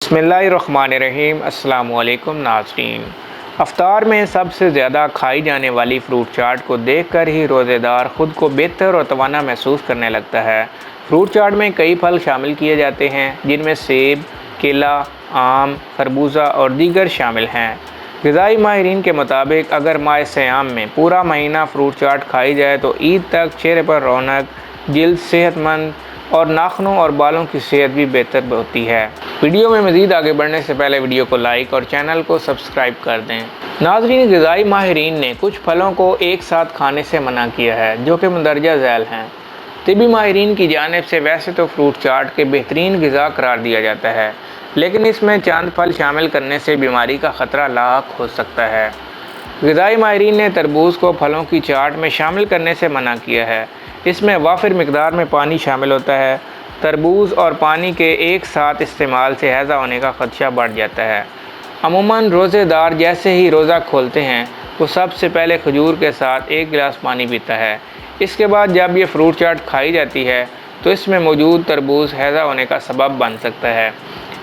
बिस्मिल्लाहिर्रहमानिर्रहीम। अस्सलाम वालेकुम नाज़रीन। अफ्तार में सबसे ज़्यादा खाई जाने वाली फ्रूट चाट को देखकर ही रोज़ेदार ख़ुद को बेहतर और तवाना महसूस करने लगता है। फ्रूट चाट में कई फल शामिल किए जाते हैं जिनमें सेब, केला, आम, खरबूजा और दीगर शामिल हैं। ग़िज़ाई माहिरीन के मुताबिक अगर माह सियाम में पूरा महीना फ्रूट चाट खाई जाए तो ईद तक चेहरे पर रौनक, जिल्द सेहतमंद और नाखूनों और बालों की सेहत भी बेहतर होती है। वीडियो में मज़ीद आगे बढ़ने से पहले वीडियो को लाइक और चैनल को सब्सक्राइब कर दें। नाज़रीन, ग़िज़ाई माहिरीन ने कुछ फलों को एक साथ खाने से मना किया है जो कि मंदरजा झैल हैं। तिबी माहिरीन की जानिब से वैसे तो फ्रूट चाट के बेहतरीन ग़िज़ा करार दिया जाता है, लेकिन इसमें चंद फल शामिल करने से बीमारी का ख़तरा लाक हो सकता है। ग़िज़ाई माहिरीन ने तरबूज को फलों की चाट में शामिल करने से मना किया है। इसमें वाफिर मिकदार में पानी शामिल होता है। तरबूज और पानी के एक साथ इस्तेमाल से हैज़ा होने का ख़दशा बढ़ जाता है। अमूमन रोज़ेदार जैसे ही रोज़ा खोलते हैं वो सबसे पहले खजूर के साथ एक गिलास पानी पीता है। इसके बाद जब ये फ्रूट चाट खाई जाती है तो इसमें मौजूद तरबूज हैज़ा होने का सबब बन सकता है।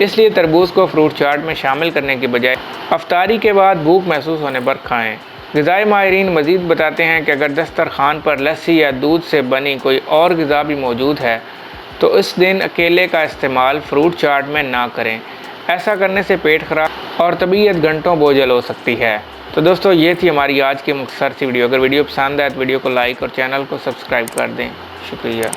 इसलिए तरबूज को फ्रूट चाट में शामिल करने के बजाय अफ्तारी के बाद भूख महसूस होने पर खाएँ। ग़िज़ाई माहिरीन मज़ीद बताते हैं कि अगर दस्तरखान पर लस्सी या दूध से बनी कोई और ग़िज़ा भी मौजूद है तो इस दिन केले का इस्तेमाल फ्रूट चाट में ना करें। ऐसा करने से पेट ख़राब और तबीयत घंटों बोझल हो सकती है। तो दोस्तों, ये थी हमारी आज की मुख्तसर सी वीडियो। अगर वीडियो पसंद आए तो वीडियो को लाइक और चैनल को सब्सक्राइब कर दें। शुक्रिया।